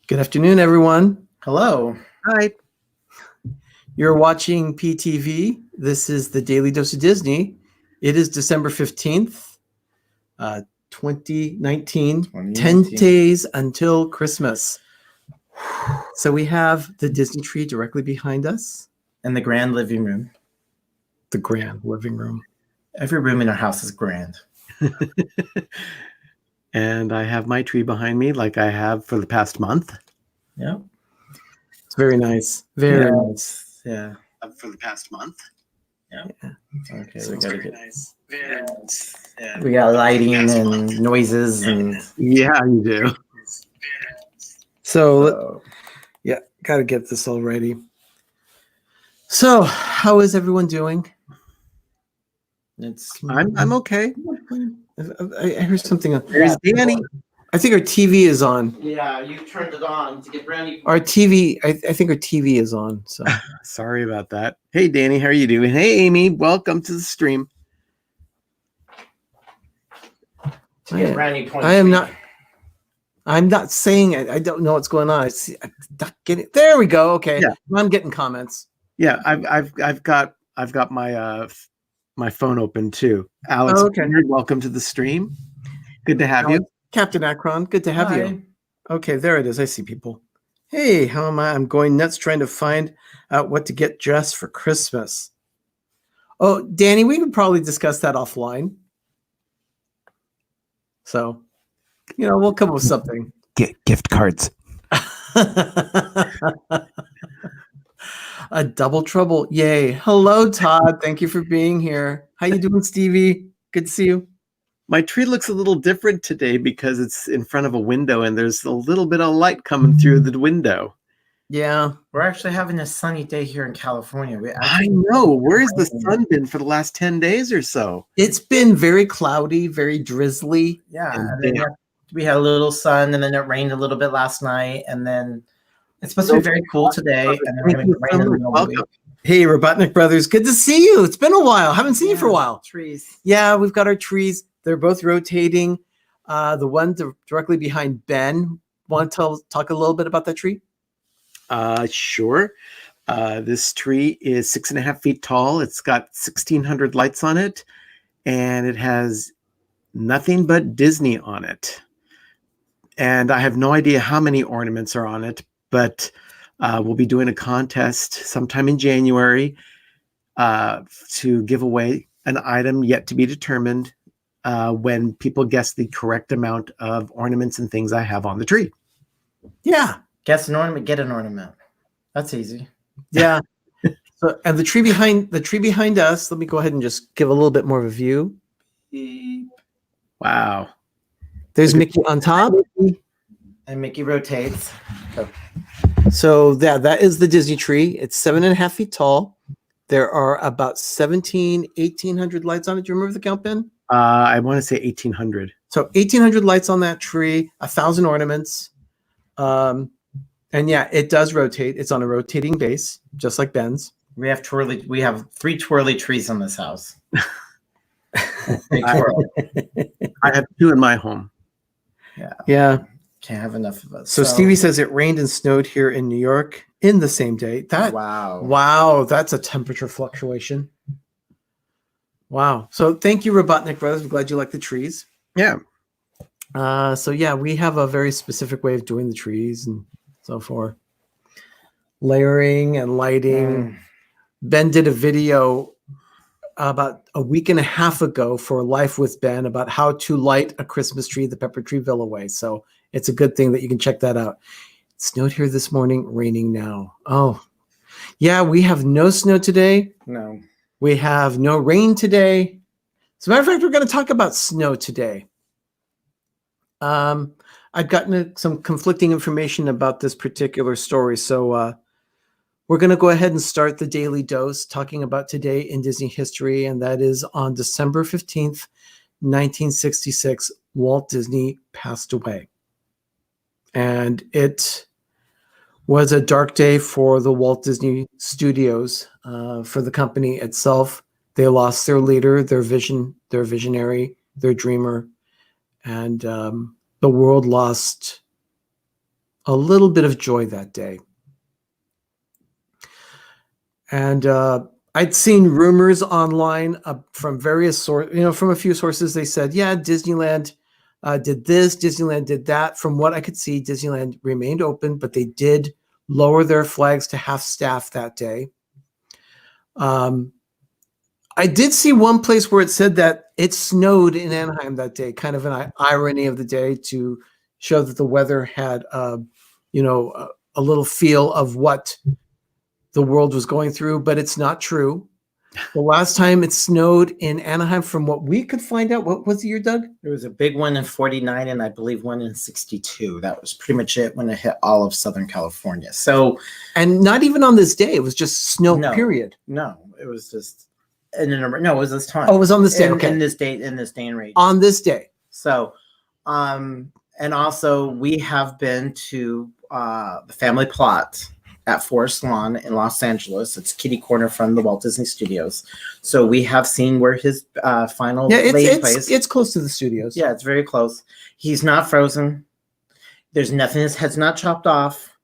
Good afternoon, everyone. Hello. Hi. You're watching PTV. This is the Daily Dose of Disney. It is December 15th, 2019. 10 days until Christmas. So we have the Disney tree directly behind us. And the grand living room. The grand living room. Every room in our house is grand. And I have my tree behind me like I have for the past month. Yep. It's very nice. Very nice. Yeah. For the past month. Yeah. Okay. So we gotta get nice. Very nice. Yeah. We got lighting and noises and yeah, you do. So yeah, gotta get this all ready. So how is everyone doing? I'm okay. I heard something. There's Danny. I think our TV is on. Yeah, you turned it on to get Brandy. Our TV, I think our TV is on. So sorry about that. Hey, Danny, how are you doing? Hey, Amy, welcome to the stream. I am not. I'm not saying it. I don't know what's going on. I'm not getting. There we go. Okay, yeah. I'm getting comments. Yeah, I've got my my phone open too. Alex, welcome to the stream. Good to have you. Captain Akron, good to have you. Okay, there it is. I see people. Hey, how am I? I'm going nuts trying to find out what to get dressed for Christmas. Oh, Danny, we could probably discuss that offline. So, we'll come up with something. Get gift cards. A double trouble. Yay. Hello, Todd. Thank you for being here. How you doing, Stevie? Good to see you. My tree looks a little different today because it's in front of a window and there's a little bit of light coming through the window. Yeah. We're actually having a sunny day here in California. I know. Where's the sun been for the last 10 days or so? It's been very cloudy, very drizzly. Yeah. And then we had a little sun and then it rained a little bit last night. And then it's supposed to be very cool today. And then we're going to rain in the middle of the week. Hey, Robotnik Brothers. Good to see you. It's been a while. Haven't seen you for a while. Trees. Yeah, we've got our trees. They're both rotating. The one directly behind Ben. Want to talk a little bit about that tree? Sure. This tree is 6.5 feet tall. It's got 1,600 lights on it, and it has nothing but Disney on it. And I have no idea how many ornaments are on it, but we'll be doing a contest sometime in January to give away an item yet to be determined when people guess the correct amount of ornaments and things I have on the tree. Yeah. Guess an ornament, get an ornament. That's easy. Yeah. So, and the tree behind us, let me go ahead and just give a little bit more of a view. Wow. There's Mickey on top. And Mickey rotates. So that is the Disney tree. It's 7.5 feet tall. There are about 1,800 lights on it. Do you remember the count, Ben? I want to say 1,800. So 1,800 lights on that tree, 1,000 ornaments. And yeah, it does rotate. It's on a rotating base, just like Ben's. We have 3 twirly trees in this house. I have 2 in my home. Yeah. Yeah. Can't have enough of us. So Stevie says it rained and snowed here in New York in the same day. Wow, that's a temperature fluctuation. Wow. So thank you, Robotnik Brothers. I'm glad you like the trees. Yeah. So yeah, we have a very specific way of doing the trees and so forth. Layering and lighting. Ben did a video about a week and a half ago for Life with Ben about how to light a Christmas tree the Pepper Tree Villa way. So it's a good thing that you can check that out. It snowed here this morning, raining now. Oh, yeah, we have no snow today. No. We have no rain today. As a matter of fact, we're going to talk about snow today. I've gotten some conflicting information about this particular story. So we're going to go ahead and start the Daily Dose talking about today in Disney history. And that is on December 15th, 1966, Walt Disney passed away. And it was a dark day for the Walt Disney Studios, for the company itself. They lost their leader, their visionary, their dreamer, and the world lost a little bit of joy that day. And I'd seen rumors online from various sources, from a few sources. They said, yeah, Disneyland did this, Disneyland did that. From what I could see, Disneyland remained open, but they did lower their flags to half staff that day. I did see one place where it said that it snowed in Anaheim that day, kind of an irony of the day to show that the weather had, a little feel of what the world was going through, but it's not true. The last time it snowed in Anaheim, from what we could find out, what was the year, Doug? There was a big one in 49 and I believe one in 62. That was pretty much it when it hit all of Southern California. So, and not even on this day, it was just snow, period. No, it was just, no, it was this time. Oh, it was on this day. Okay. In this day and rate. On this day. So, and also we have been to the family plot at Forest Lawn in Los Angeles. It's kitty corner from the Walt Disney Studios. So we have seen where his final place. It's close to the studios. Yeah, it's very close. He's not frozen. There's nothing, his head's not chopped off.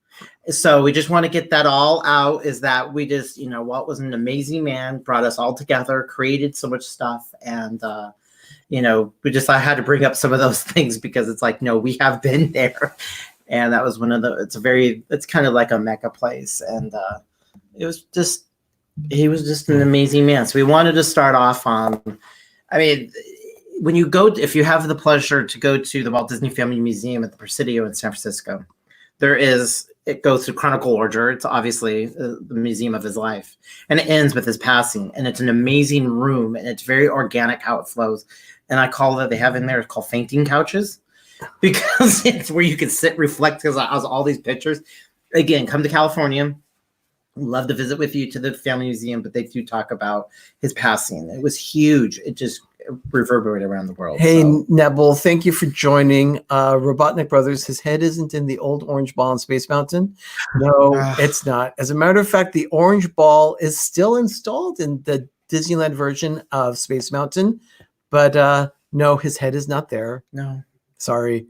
So we just want to get that all out, is that we just, Walt was an amazing man, brought us all together, created so much stuff. And, I had to bring up some of those things because it's like, no, we have been there. And that was one of it's kind of like a mecca place. And he was just an amazing man. So we wanted to start off on, when you go, if you have the pleasure to go to the Walt Disney Family Museum at the Presidio in San Francisco, it goes through chronicle order. It's obviously the museum of his life, and it ends with his passing. And it's an amazing room, and it's very organic how it flows. And I call that they have in there, it's called fainting couches, because it's where you can sit, reflect, because I was all these pictures. Again, come to California. Love to visit with you to the family museum, but they do talk about his passing. It was huge. It just reverberated around the world. Hey, so. Neville, thank you for joining. Robotnik Brothers, his head isn't in the old orange ball in Space Mountain. No, it's not. As a matter of fact, the orange ball is still installed in the Disneyland version of Space Mountain, but no, his head is not there. No. Sorry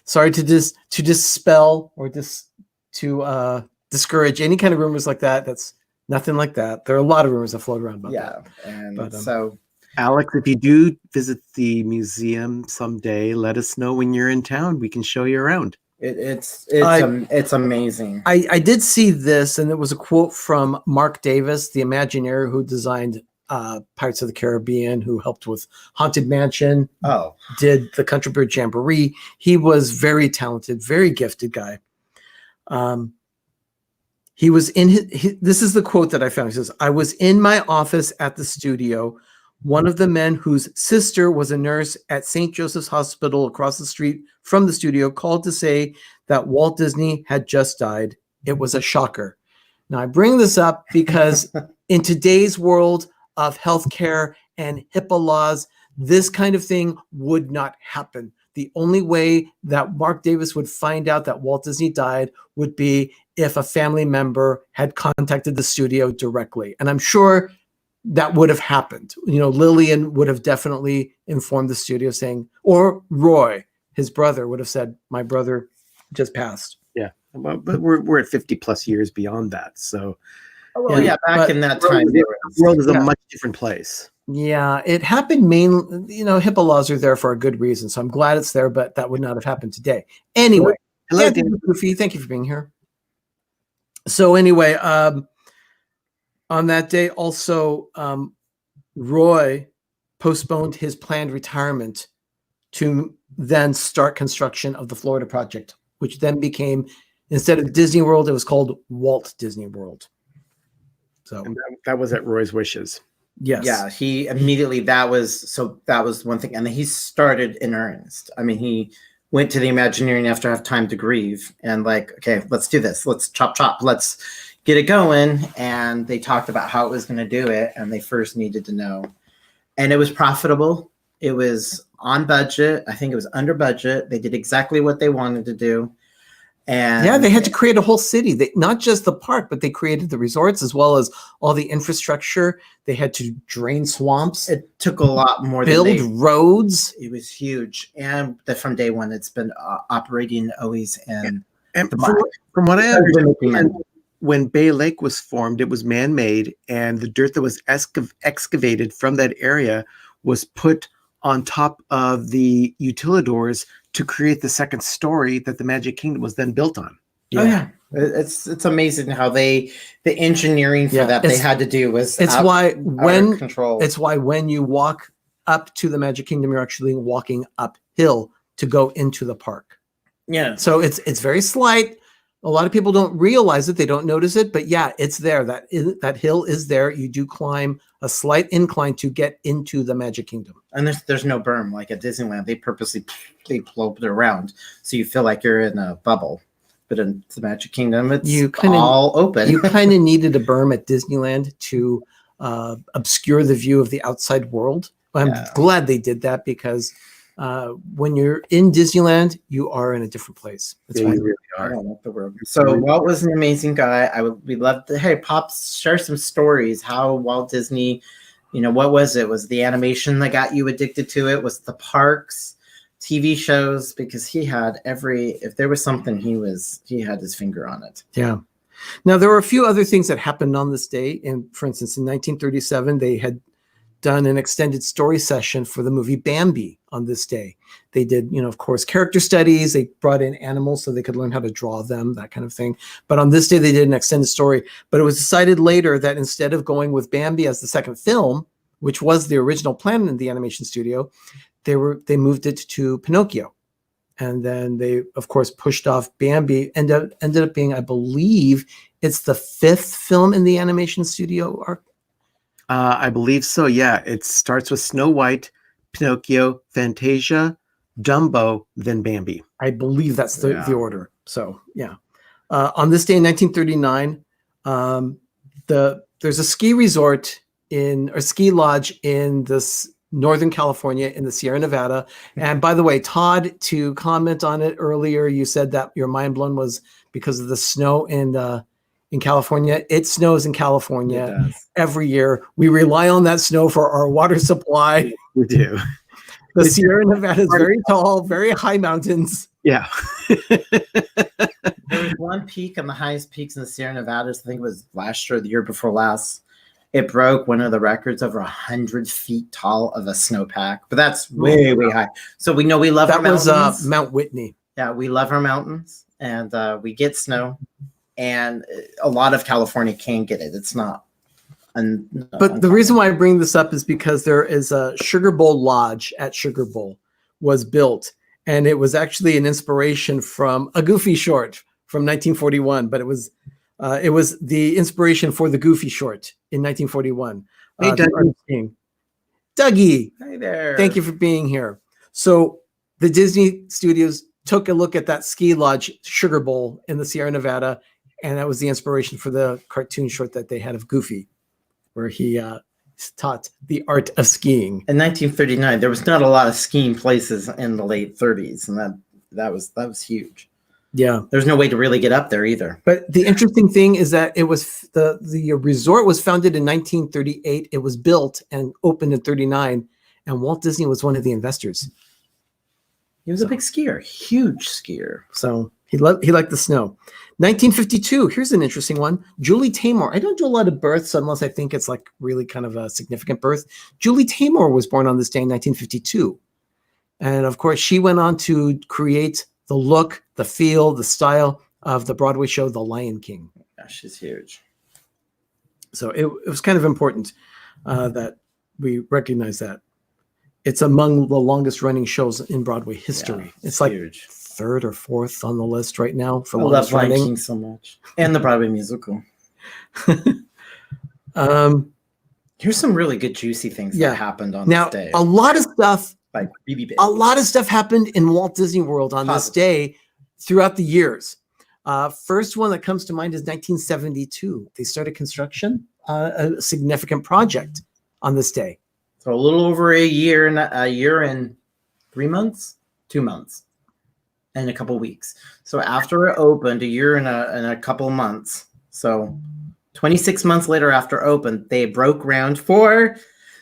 to dispel or to discourage any kind of rumors like that. That's nothing like that. There are a lot of rumors that float around about that. And so, Alex, if you do visit the museum someday, let us know when you're in town. We can show you around. It's amazing. I did see this, and it was a quote from Mark Davis, the Imagineer who designed Pirates of the Caribbean, who helped with Haunted Mansion. Did the Country Bird Jamboree. He was very talented, very gifted guy. He was in this is the quote that I found. He says, "I was in my office at the studio. One of the men whose sister was a nurse at St. Joseph's Hospital across the street from the studio called to say that Walt Disney had just died. It was a shocker." Now, I bring this up because in today's world of healthcare and HIPAA laws, this kind of thing would not happen. The only way that Mark Davis would find out that Walt Disney died would be if a family member had contacted the studio directly. And I'm sure that would have happened. Lillian would have definitely informed the studio saying, or Roy, his brother, would have said, "My brother just passed." Yeah. But we're at 50 plus years beyond that. So back in that time, the world is a much different place. Yeah, it happened mainly, HIPAA laws are there for a good reason. So I'm glad it's there, but that would not have happened today. Anyway, hello, Goofy. Thank you for being here. So anyway, on that day also, Roy postponed his planned retirement to then start construction of the Florida project, which then became, instead of Disney World, it was called Walt Disney World. So and that was at Roy's wishes. Yes. Yeah, he immediately, that was one thing. And then he started in earnest. He went to the Imagineering after have time to grieve and okay, let's do this. Let's chop, let's get it going. And they talked about how it was going to do it. And they first needed to know. And it was profitable. It was on budget. I think it was under budget. They did exactly what they wanted to do. And yeah, they had to create a whole city. Not just the park, but they created the resorts as well as all the infrastructure. They had to drain swamps. It took a lot more. Build roads. It was huge. And from day one, it's been operating always in And The from what I Everybody making understand, money. when Bay Lake was formed, it was man-made, and the dirt that was excavated from that area was put on top of the utilidors to create the second story that the Magic Kingdom was then built on. Oh yeah, it's amazing how the engineering for that they had to do was It's out why of control. it's why when you walk up to the Magic Kingdom, you're actually walking uphill to go into the park. Yeah. So it's very slight. A lot of people don't realize it; they don't notice it, but yeah, it's there. That hill is there. You do climb a slight incline to get into the Magic Kingdom. And there's no berm like at Disneyland. They purposely plope it around so you feel like you're in a bubble. But in the Magic Kingdom, it's all open. You kind of needed a berm at Disneyland to obscure the view of the outside world. I'm glad they did that because when you're in Disneyland, you are in a different place. That's Yeah, right. you really I are. don't like the word. So Walt was an amazing guy. We'd love to. Hey, Pops, share some stories. How Walt Disney, what was it? Was the animation that got you addicted to it? Was the parks, TV shows? Because he had if there was something, he had his finger on it. Yeah. Now there were a few other things that happened on this day. And for instance, in 1937, they had done an extended story session for the movie Bambi on this day. They did, of course, character studies. They brought in animals so they could learn how to draw them, that kind of thing. But on this day, they did an extended story. But it was decided later that instead of going with Bambi as the second film, which was the original plan in the animation studio, they moved it to Pinocchio. And then they, of course, pushed off Bambi. Ended up being, I believe, it's the fifth film in the animation studio arc. I believe so. Yeah, it starts with Snow White, Pinocchio, Fantasia, Dumbo, then Bambi. I believe that's the order. So yeah, on this day in 1939, there's a ski resort ski lodge in this Northern California in the Sierra Nevada. And by the way, Todd, to comment on it earlier, you said that your mind blown was because of the snow in California. It snows in California every year. We rely on that snow for our water supply. We do. The Sierra Nevada is very tall, very high mountains. Yeah. There was one peak on the highest peaks in the Sierra Nevadas. I think it was last year or the year before last. It broke one of the records over 100 feet tall of a snowpack, but that's way high. So we know we love our mountains. That was Mount Whitney. Yeah, we love our mountains, and we get snow, and a lot of California can get it. It's not. But the reason why I bring this up is because there is a Sugar Bowl Lodge at Sugar Bowl was built, and it was actually an inspiration from a Goofy short from 1941, but it was the inspiration for the Goofy short in 1941. Hey, Dougie. Hey there. Thank you for being here. So the Disney Studios took a look at that ski lodge, Sugar Bowl in the Sierra Nevada, and that was the inspiration for the cartoon short that they had of Goofy, where he taught the art of skiing. In 1939, there was not a lot of skiing places in the late 30s, and that was huge. Yeah, there's no way to really get up there either. But the interesting thing is that it was the resort was founded in 1938. It was built and opened in 39, and Walt Disney was one of the investors. He was a big skier, huge skier. So he liked the snow. 1952. Here's an interesting one. Julie Taymor. I don't do a lot of births unless I think it's like really kind of a significant birth. Julie Taymor was born on this day in 1952, and of course she went on to create the look, the feel, the style of the Broadway show, The Lion King. Yeah, she's huge. So it was kind of important that we recognize that. It's among the longest running shows in Broadway history. Yeah, it's like huge. Third or fourth on the list right now for I love Lion King so much. And the Broadway musical. Here's some really good juicy things that happened on this day. A lot of stuff. Like BB Baby. A lot of stuff happened in Walt Disney World on this day throughout the years. First one that comes to mind is 1972. They started construction, a significant project on this day. So a little over a year and 3 months, 2 months, and a couple weeks. So after it opened, a year and a couple months. So 26 months later after open, they broke ground for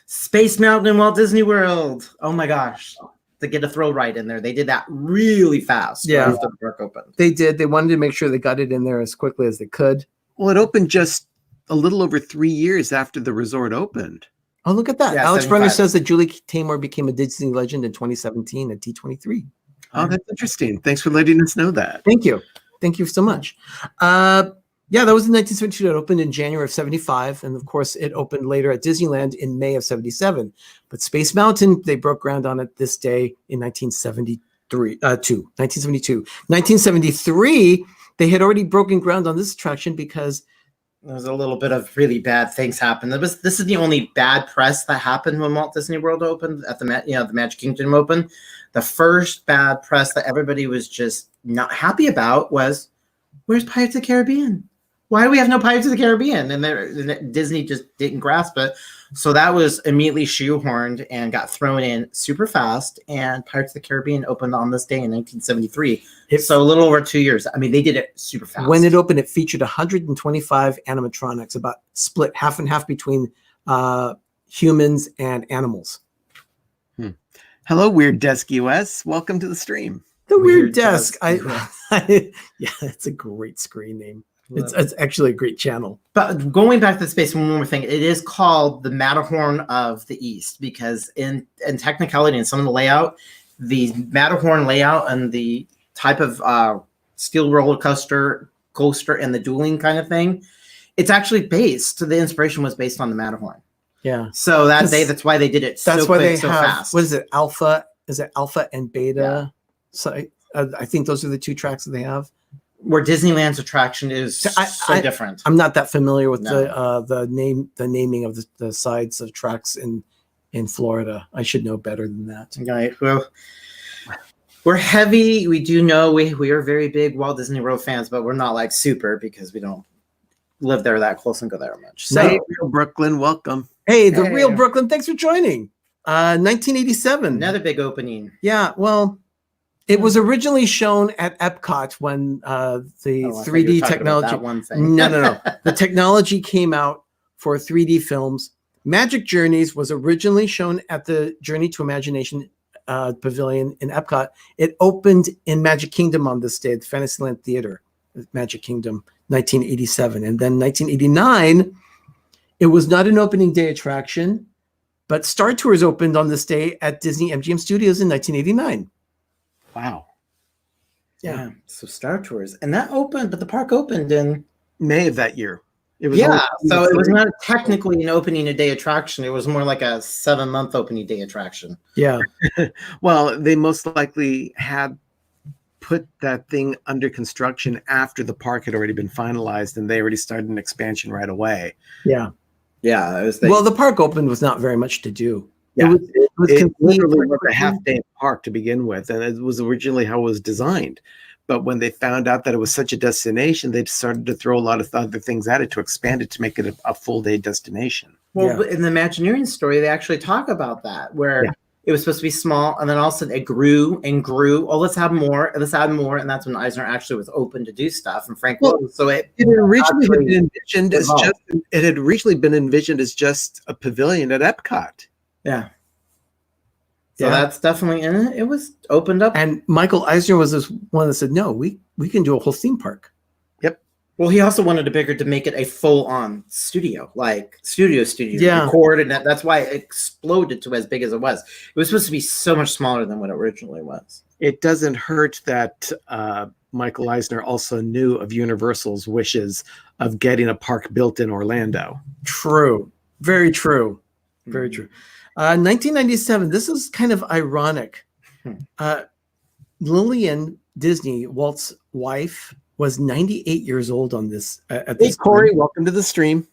Space Mountain in Walt Disney World. Oh my gosh. to get a thrill ride in there. They did that really fast. Yeah. After the park opened. They did. They wanted to make sure they got it in there as quickly as they could. Well, it opened just a little over 3 years after the resort opened. Oh, look at that. Yeah, Alex Brenner 75. says that Julie Taymor became a Disney legend in 2017 at D23. Oh, that's interesting. Thanks for letting us know that. Thank you. Thank you so much. Yeah, that was in 1972. It opened in January of 75. And of course, it opened later at Disneyland in May of 77. But Space Mountain, they broke ground on it this day in 1972. 1973, they had already broken ground on this attraction because There was a little bit of really bad things happen. This is the only bad press that happened when Walt Disney World opened at the Magic Kingdom opened. The first bad press that everybody was just not happy about was, where's Pirates of the Caribbean? Why do we have no Pirates of the Caribbean? And Disney just didn't grasp it. So that was immediately shoehorned and got thrown in super fast. And Pirates of the Caribbean opened on this day in 1973. So a little over 2 years. I mean, they did it super fast. when it opened, it featured 125 animatronics, about split half and half between humans and animals. Hello, Weird Desk US. Welcome to the stream. The Weird Weird Desk. Desk, Yeah, it's a great screen name. It's actually a great channel. But going back to the space, one more thing, it is called the Matterhorn of the East because in technicality and some of the layout, the Matterhorn layout and the type of steel roller coaster and the dueling kind of thing, it's actually based. The inspiration was based on the Matterhorn. Yeah. So that's why they did it. That's so why quick, they so have, fast. what is it, Alpha? Is it Alpha and Beta? Yeah. So I think those are the two tracks that they have. Where Disneyland's attraction is so different. I'm not that familiar with No. the naming of the sides of tracks in Florida. I should know better than that. Right. Well, we're heavy. We do know we are very big Walt Disney World fans, but we're not like super because we don't live there that close and go there much. So Hey, Real Brooklyn, welcome. Hey, the Hey. real Brooklyn, thanks for joining. 1987. another big opening. Yeah, well, it was originally shown at Epcot when the Oh, I thought you were 3D talking about technology. that one thing. No. The technology came out for 3D films. Magic Journeys was originally shown at the Journey to Imagination Pavilion in Epcot. It opened in Magic Kingdom on this day at the Fantasyland Theater, Magic Kingdom, 1987. And then 1989, it was not an opening day attraction, but Star Tours opened on this day at Disney MGM Studios in 1989. Wow. Yeah. So Star Tours, and that opened, but the park opened in May of that year. It was yeah. only- So it was not technically an opening a day attraction. It was more like a 7-month opening day attraction. Yeah. Well, they most likely had put that thing under construction after the park had already been finalized, and they already started an expansion right away. Yeah. Yeah. It was Well, the park opened with not very much to do. Yeah. It was It complete literally was for- a half-day park to begin with, and it was originally how it was designed. But when they found out that it was such a destination, they started to throw a lot of other things at it to expand it to make it a full-day destination. Well, in the Imagineering story, they actually talk about that, where it was supposed to be small, and then all of a sudden it grew and grew. Oh, let's have more, and let's add more, and that's when Eisner actually was open to do stuff. And Frank, so It had originally actually been envisioned as evolved. it had originally been envisioned as just a pavilion at Epcot. yeah. So Yeah. that's definitely in it. It was opened up. And Michael Eisner was this one that said, no, we can do a whole theme park. Well, he also wanted to make it a full-on studio, like studio, Yeah. record, and that's why it exploded to as big as it was. It was supposed to be so much smaller than what it originally was. It doesn't hurt that Michael Eisner also knew of Universal's wishes of getting a park built in Orlando. True. Very true. Very true. 1997, this is kind of ironic. Lillian Disney, Walt's wife, was 98 years old on this. At Hey, this Corey, time. welcome to the stream.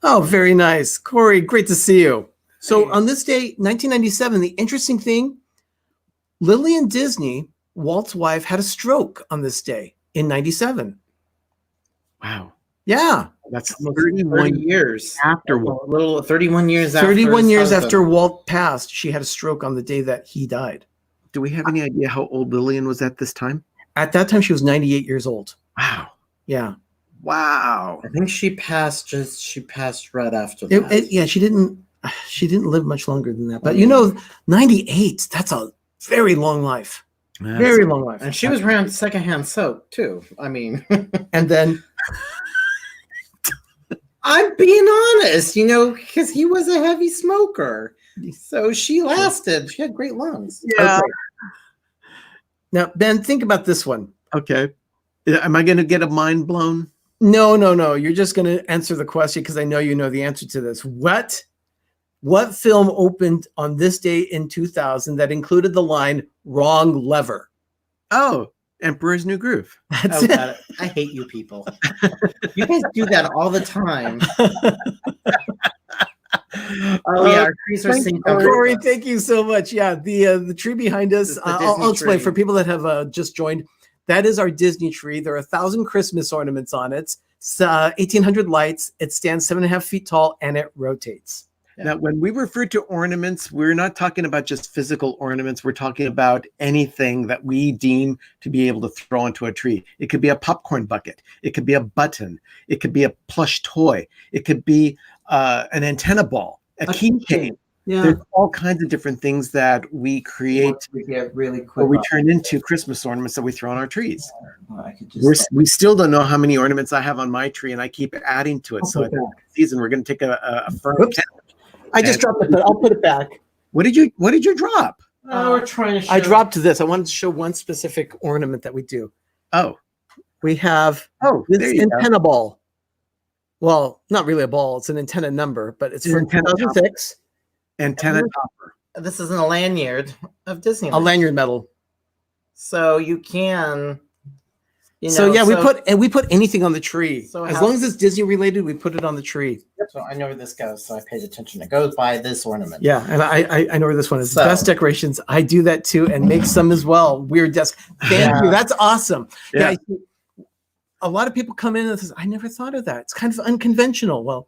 Oh, very nice. Corey, great to see you. So on this day, 1997, the interesting thing, Lillian Disney, Walt's wife, had a stroke on this day in 97. Wow. Yeah. That's 30 31 years after a little 31 years after 31 his years husband. after Walt passed, she had a stroke on the day that he died. Do we have any idea how old Lillian was at this time? At that time, she was 98 years old. Wow. Yeah. Wow. I think she passed right after that. Yeah, she didn't live much longer than that. But you know, 98, that's a Very long life. That's- Very long life. And she was around secondhand soap too. I mean, And then I'm being honest, because he was a heavy smoker. So she lasted. She had great lungs. Yeah. okay. Now, Ben, think about this one. Okay. Am I going to get a mind blown? No. You're just going to answer the question because I know you know the answer to this. What film opened on this day in 2000 that included the line "Wrong Lever"? Oh, Emperor's New Groove. That's Oh, it. God, I hate you people. You guys do that all the time. Oh yeah, our trees are synced up. Corey, thank you so much. Yeah, the tree behind us. The I'll Disney explain tree. for people that have just joined. That is our Disney tree. There are 1,000 Christmas ornaments on it. It's 1,800 lights. It stands 7.5 feet tall and it rotates. Now, when we refer to ornaments, we're not talking about just physical ornaments. We're talking about anything that we deem to be able to throw onto a tree. It could be a popcorn bucket. It could be a button. It could be a plush toy. It could be an antenna ball, a keychain. Yeah, There's all kinds of different things that we create We get really quick. or we turn into Christmas ornaments that we throw on our trees. I could just We still don't know how many ornaments I have on my tree, and I keep adding to it. So at the season, we're going to take a firm Whoops. count. I just dropped it, but I'll put it back. What did you drop? we're trying to show. I dropped this. I wanted to show one specific ornament that we do. Oh, We have there this you go. antenna ball. Well, not really a ball. It's an antenna number, but it's An from antenna 2006. Antenna topper. This is a lanyard of Disneyland. A lanyard medal. So you can. So yeah, we put anything on the tree. So As how- long as it's Disney related, we put it on the tree. So I know where this goes, so I paid attention. It goes by this ornament. Yeah, and I know where this one is. So- Best decorations. I do that too, and make some as well. Weird desk. Thank you. That's awesome. Yeah. A lot of people come in and says, "I never thought of that. It's kind of unconventional." Well,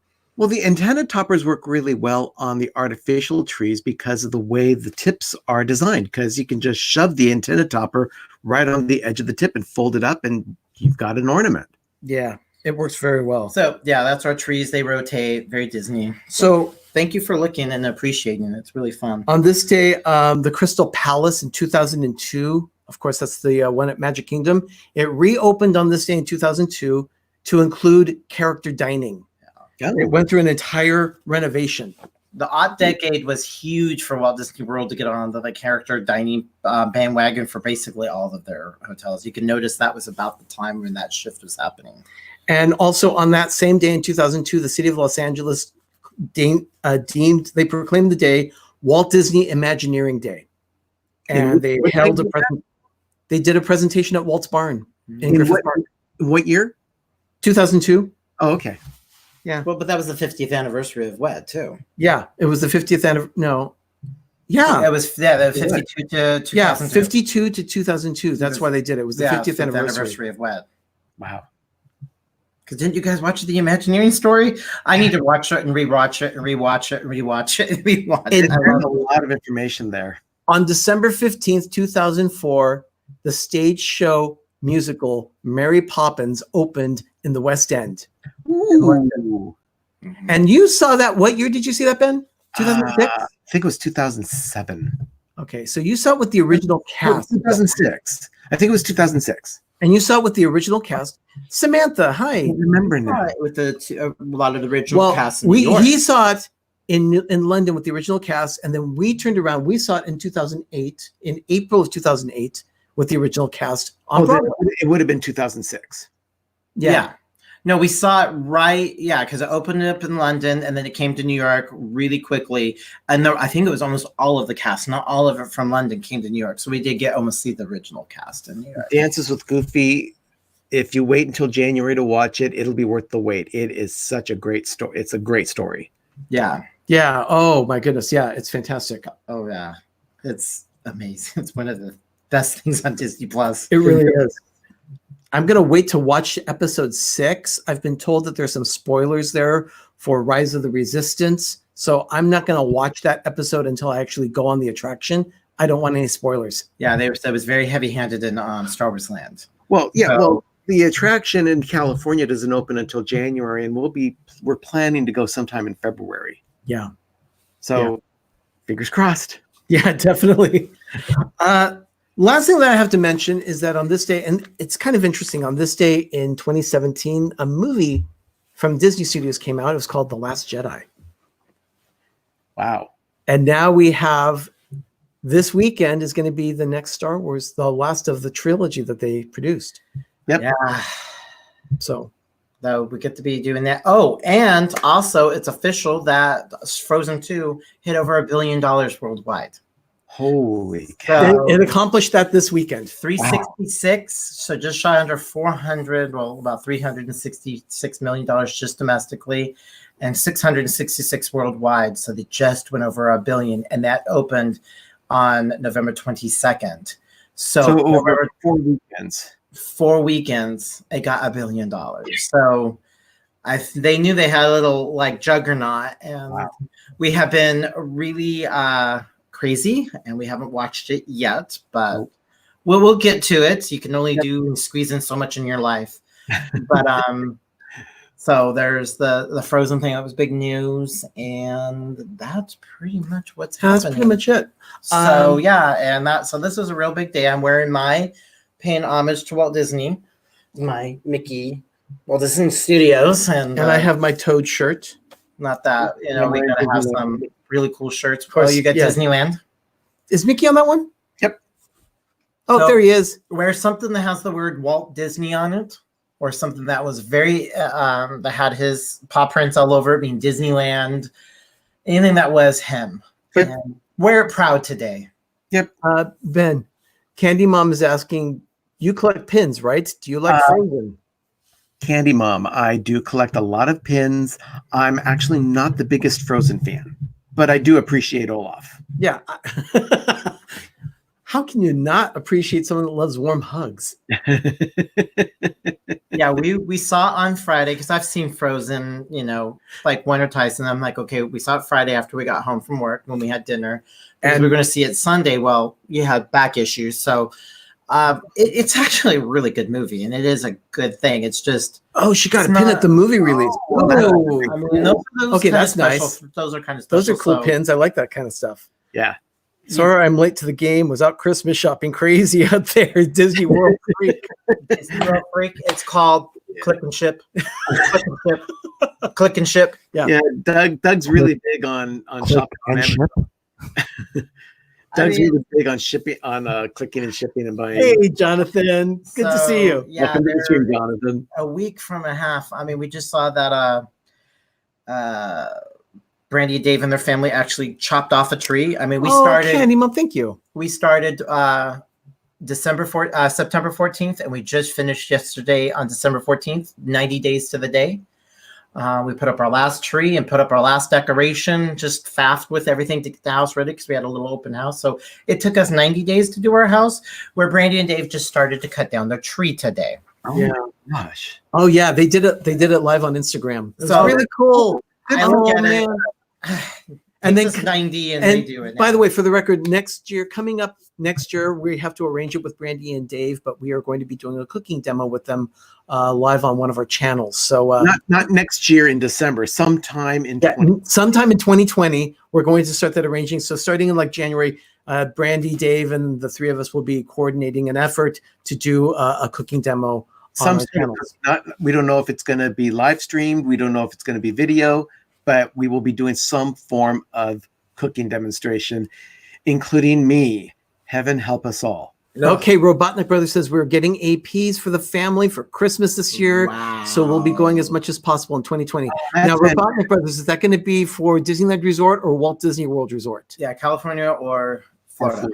The antenna toppers work really well on the artificial trees because of the way the tips are designed, because you can just shove the antenna topper right on the edge of the tip and fold it up, and you've got an ornament. yeah, it works very well. So yeah, that's our trees. They rotate. Very Disney. So Thank you for looking and appreciating it. It's really fun. on this day, the Crystal Palace in 2002, of course, that's the one at Magic Kingdom. It reopened on this day in 2002 to include character dining. It went through an entire renovation. The odd decade was huge for Walt Disney World to get on the character dining bandwagon for basically all of their hotels. You can notice that was about the time when that shift was happening. And also on that same day in 2002, the city of Los Angeles they proclaimed the day Walt Disney Imagineering Day. And they held they did a presentation at Walt's Barn in In Griffith Park. what year? 2002. Oh, okay. Well, but that was the 50th anniversary of WED too. Yeah, it was the 50th anniversary. No. Yeah. It was the 52 to 2002. Yeah, 52 to 2002. That's why they did it. It was the 50th anniversary. of WED. Wow. Because didn't you guys watch the Imagineering story? I need to watch it and rewatch it and rewatch it and rewatch it and rewatch it. There's a lot of information there. On December 15th, 2004, the stage show musical Mary Poppins opened in the West End. Ooh. And you saw that. What year did you see that, Ben? 2006? I think it was 2007. Okay, so you saw it with the original cast. 2006. I think it was 2006. And you saw it with the original cast. Samantha, I hi. don't remember now. With a lot of the original Well, cast in New York. he saw it in London with the original cast, and then we turned around. We saw it in 2008, in April of 2008, with the original cast on Broadway. It would have been 2006. Yeah. No, we saw it right. Yeah, because it opened up in London and then it came to New York really quickly. And I think it was almost all of the cast, not all of it from London, came to New York. So we did get almost see the original cast in New York. Dances with Goofy. If you wait until January to watch it, it'll be worth the wait. It is such a great story. It's a great story. Yeah. Yeah. Oh my goodness. Yeah, it's fantastic. Oh yeah. It's amazing. It's one of the best things on Disney Plus. It really is. I'm gonna wait to watch episode 6. I've been told that there's some spoilers there for Rise of the Resistance, so I'm not gonna watch that episode until I actually go on the attraction. I don't want any spoilers. Yeah, that was very heavy-handed in Star Wars Land. Well, yeah. So- Well, the attraction in California doesn't open until January, and we're planning to go sometime in February. Yeah. So, fingers crossed. Yeah, definitely. Last thing that I have to mention is that on this day, and it's kind of interesting, on this day in 2017, a movie from Disney Studios came out. It was called The Last Jedi. Wow. And now we have, this weekend is going to be the next Star Wars, the last of the trilogy that they produced. Yep. Yeah. So we get to be doing that. Oh, and also it's official that Frozen 2 hit over $1 billion worldwide. Holy cow. So, it accomplished that this weekend. 366, so just shy under 400, well, about $366 million just domestically, and 666 worldwide. So they just went over $1 billion, and that opened on November 22nd. So over 4 weekends. 4 weekends, it got $1 billion. So they knew they had a little like juggernaut, and we have been really crazy, and we haven't watched it yet, but we'll get to it. You can only squeeze in so much in your life. But so there's the Frozen thing that was big news, and that's pretty much what's happening. That's pretty much it. So so this is a real big day. I'm wearing my paying homage to Walt Disney, my Mickey Walt Disney Studios, and I have my Toad shirt. Not that we gotta have some really cool shirts. Of course, you get Disneyland. Is Mickey on that one? Yep. Oh, So, there he is. Wear something that has the word Walt Disney on it, or something that was very that had his paw prints all over it, being Disneyland. Anything that was him. Yep. And wear it proud today. Yep. Ben, Candy Mom is asking, you collect pins, right? Do you like Frozen? Candy Mom, I do collect a lot of pins. I'm actually not the biggest Frozen fan, but I do appreciate Olaf. Yeah. How can you not appreciate someone that loves warm hugs? Yeah, we saw on Friday, because I've seen Frozen, like winter ties, and I'm like, okay, we saw it Friday after we got home from work when we had dinner, and we were going to see it Sunday. Well, you had back issues, so it's actually a really good movie, and it is a good thing. It's just she got a pin at the movie release. Okay, that's nice. Those are kind of special. Those are cool pins. I like that kind of stuff. Yeah. Sorry, I'm late to the game. Was out Christmas shopping crazy out there. Disney World Freak. Disney World Freak. It's called Click and Ship. Click and Ship. Click and Ship. Yeah. Doug's really big on shopping on Amazon. Doug's really big on shipping, on clicking and shipping and buying. Hey, Jonathan. Good to see you. Yeah, welcome to the stream, Jonathan. A week from a half. I mean, we just saw that Brandy and Dave and their family actually chopped off a tree. I mean, we started. Candy Mom, thank you. We started September 14th, and we just finished yesterday on December 14th, 90 days to the day. We put up our last tree and put up our last decoration, just fast with everything to get the house ready, because we had a little open house. So it took us 90 days to do our house, where Brandy and Dave just started to cut down their tree today. Oh yeah. Gosh. Oh yeah, they did it. They did it live on Instagram. It was So really cool. I don't get it. And then 90 and they do it. By the way, for the record, coming up next year, we have to arrange it with Brandy and Dave, but we are going to be doing a cooking demo with them live on one of our channels. So not next year in December, sometime in 2020, we're going to start that arranging. So starting in like January, Brandy, Dave, and the three of us will be coordinating an effort to do a cooking demo on our channels. We don't know if it's going to be live streamed. We don't know if it's going to be video, but we will be doing some form of cooking demonstration, including me. Heaven help us all. Okay, Robotnik Brothers says we're getting APs for the family for Christmas this year. Wow. So we'll be going as much as possible in 2020. That's Now, Robotnik Brothers, is that going to be for Disneyland Resort or Walt Disney World Resort? Yeah, California or Florida.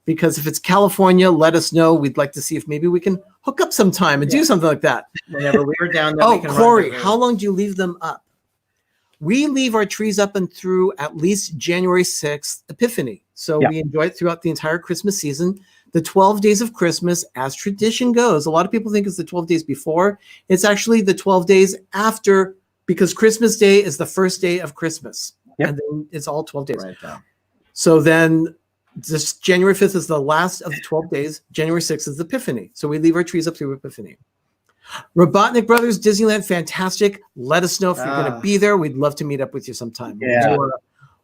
Because if it's California, let us know. We'd like to see if maybe we can hook up sometime and do something like that. Whenever we were down there, Oh, Corey, how long do you leave them up? We leave our trees up and through at least January 6th, Epiphany. So we enjoy it throughout the entire Christmas season. The 12 days of Christmas, as tradition goes, a lot of people think it's the 12 days before. It's actually the 12 days after, because Christmas Day is the first day of Christmas. Yep. And then it's all 12 days. Right now. So then this January 5th is the last of the 12 days. January 6th is Epiphany. So we leave our trees up through Epiphany. Robotnik Brothers, Disneyland, fantastic. Let us know if you're going to be there. We'd love to meet up with you sometime. Yeah.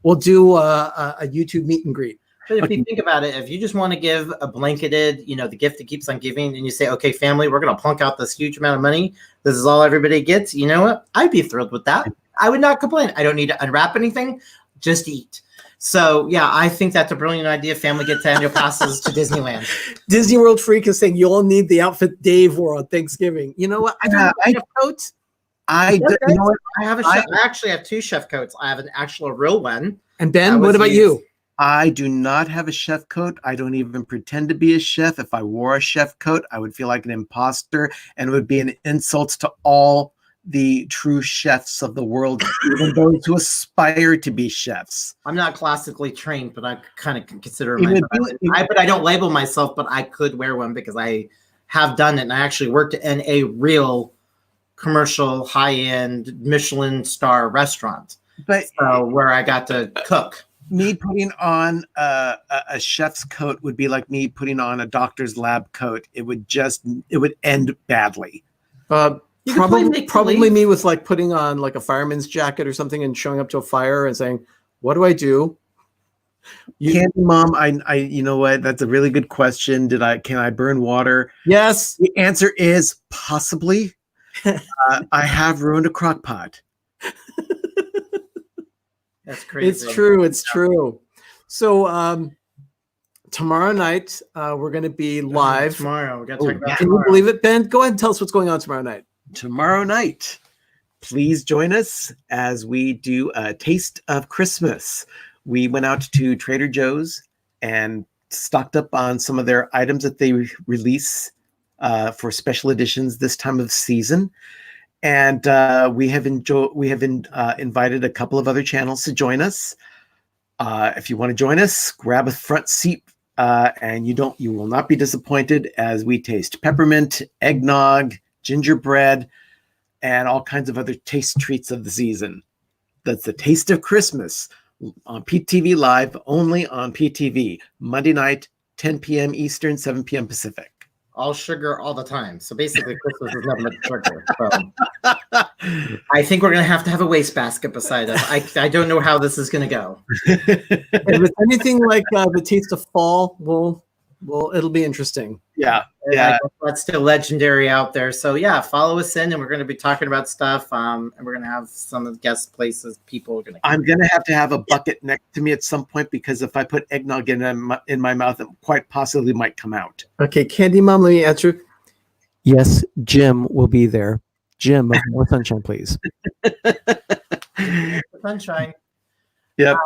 We'll do a YouTube meet and greet. But if you think about it, if you just want to give a blanketed, the gift that keeps on giving, and you say, okay, family, we're going to plunk out this huge amount of money. This is all everybody gets. You know what? I'd be thrilled with that. I would not complain. I don't need to unwrap anything, just eat. So, yeah, I think that's a brilliant idea. Family gets annual passes to Disneyland. Disney World Freak is saying you all need the outfit Dave wore on Thanksgiving. You know what? I don't have a coat. You know what? I have a chef. I actually have 2 chef coats. I have an actual real one. And Ben, what about you? I do not have a chef coat. I don't even pretend to be a chef. If I wore a chef coat, I would feel like an imposter, and it would be an insult to all the true chefs of the world, even those who aspire to be chefs. I'm not classically trained, but I kind of consider myself. But I don't label myself, but I could wear one because I have done it, and I actually worked in a real commercial high-end Michelin star restaurant, where I got to cook. Me putting on a chef's coat would be like me putting on a doctor's lab coat. It would end badly. Probably me with like putting on like a fireman's jacket or something and showing up to a fire and saying, "What do I do?" Candy Mom, I you know what? That's a really good question. Can I burn water? Yes. The answer is possibly. I have ruined a crock pot. That's crazy. It's true. So tomorrow night we're going to be live. Tomorrow, we got to talk about. Can you believe it, Ben? Go ahead and tell us what's going on tomorrow night. Tomorrow night, please join us as we do a taste of Christmas. We went out to Trader Joe's and stocked up on some of their items that they release for special editions this time of season. And we have invited a couple of other channels to join us. If you want to join us, grab a front seat, and you will not be disappointed as we taste peppermint, eggnog, gingerbread, and all kinds of other taste treats of the season. That's the Taste of Christmas on PTV Live, only on PTV, Monday night, 10 p.m. Eastern, 7 p.m. Pacific. All sugar all the time. So basically, Christmas is nothing but sugar. So I think we're going to have a wastebasket beside us. I don't know how this is going to go. If it's anything like the Taste of Fall, it'll be interesting. Yeah. That's still legendary out there. So yeah, follow us in, and we're going to be talking about stuff. And we're going to have some of the guest places. People are going to. I'm going to have a bucket next to me at some point, because if I put eggnog in my mouth, it quite possibly might come out. Okay, Candy Mom, let me answer. Yes, Jim will be there. Jim, more sunshine, please. Sunshine. Yep.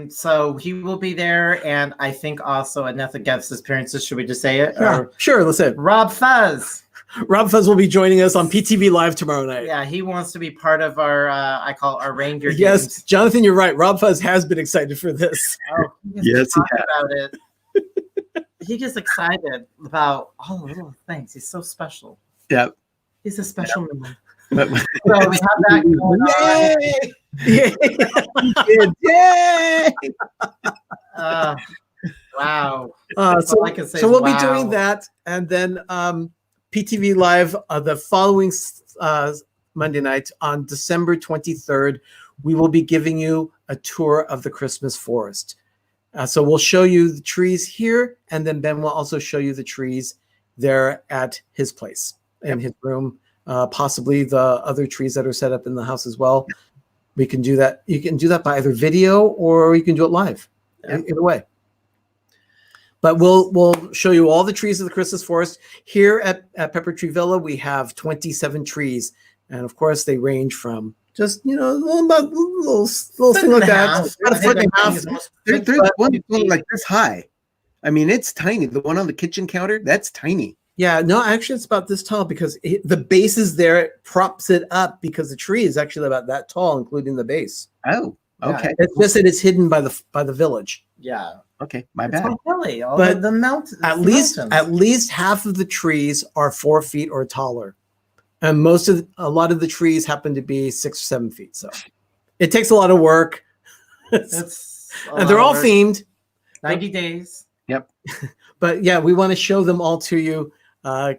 So he will be there, and I think also another guest appearances. Should we just say it? Yeah, sure. Let's say it. Rob Fuzz. Rob Fuzz will be joining us on PTV Live tomorrow night. Yeah, he wants to be part of our I call our reindeer games. Yes, Jonathan, you're right. Rob Fuzz has been excited for this. Oh, yes, he has. About it. He gets excited about all the little things. He's so special. Yep. He's a special man. So we have that going on. Yay! Wow. So we'll be doing that, and then PTV Live the following Monday night on December 23rd, we will be giving you a tour of the Christmas forest. So we'll show you the trees here, and then Ben will also show you the trees there at his place in his room. Possibly the other trees that are set up in the house as well. We can do that. You can do that by either video, or you can do it live. Either way. But we'll show you all the trees of the Christmas forest. Here at Pepper Tree Villa, we have 27 trees. And of course, they range from just, about little thing like that. About a foot and a half. There's one like this high. I mean, it's tiny. The one on the kitchen counter, that's tiny. Yeah, no, actually it's about this tall, because the base is there. It props it up because the tree is actually about that tall, including the base. Oh, okay. It's just that it's hidden by the village. Yeah. Okay, my bad. Hilly. But the mountains. At least half of the trees are 4 feet or taller, and a lot of the trees happen to be 6 or 7 feet. So it takes a lot of work. And they're all themed. 90 days. Yep. But yeah, we want to show them all to you.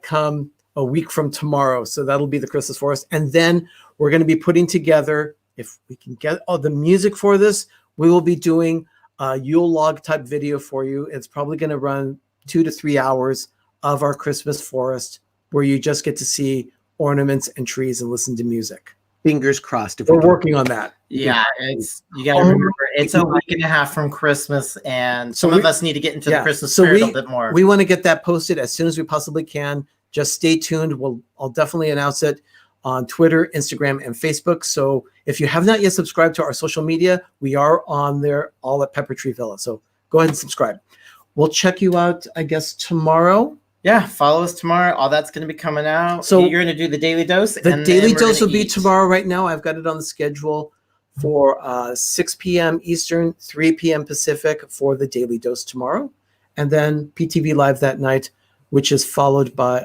Come a week from tomorrow. So that'll be the Christmas forest. And then we're going to be putting together, if we can get all the music for this, we will be doing Yule log type video for you. It's probably going to run 2 to 3 hours of our Christmas forest where you just get to see ornaments and trees and listen to music. Fingers crossed. If We're can. working on that. Yeah, you got to remember it's a week and a half from Christmas, and some of us need to get into the Christmas spirit a bit more. We want to get that posted as soon as we possibly can. Just stay tuned. I'll definitely announce it on Twitter, Instagram, and Facebook. So if you have not yet subscribed to our social media, we are on there, all at Pepper Tree Villa. So go ahead and subscribe. We'll check you out, I guess, tomorrow. Yeah, follow us tomorrow. All that's going to be coming out. So you're going to do the Daily Dose. The Daily Dose will be tomorrow. Right now, I've got it on the schedule for 6 p.m. Eastern, 3 p.m. Pacific for the Daily Dose tomorrow. And then PTV Live that night, which is followed by,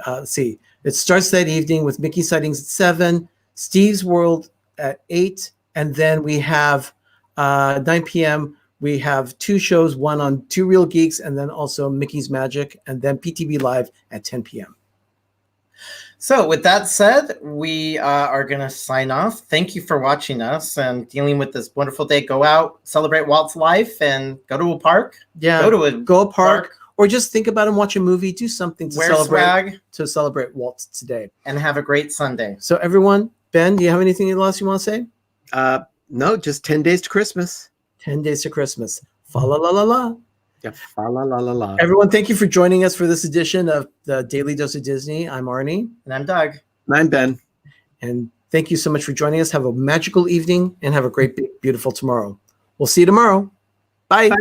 it starts that evening with Mickey Sightings at 7, Steve's World at 8, and then we have 9 p.m., we have 2 shows, one on Two Real Geeks, and then also Mickey's Magic, and then PTV Live at 10 p.m. So with that said, we are going to sign off. Thank you for watching us and dealing with this wonderful day. Go out, celebrate Walt's life, and go to a park. Yeah, go to a park. Or just think about and watch a movie. Do something to celebrate Walt today. And have a great Sunday. So everyone, Ben, do you have anything else you want to say? No, just 10 days to Christmas. 10 days to Christmas. Fa la la la la. Yeah, fa la la la la. Everyone, thank you for joining us for this edition of the Daily Dose of Disney. I'm Arnie. And I'm Doug. And I'm Ben. And thank you so much for joining us. Have a magical evening and have a great, beautiful tomorrow. We'll see you tomorrow. Bye. Bye.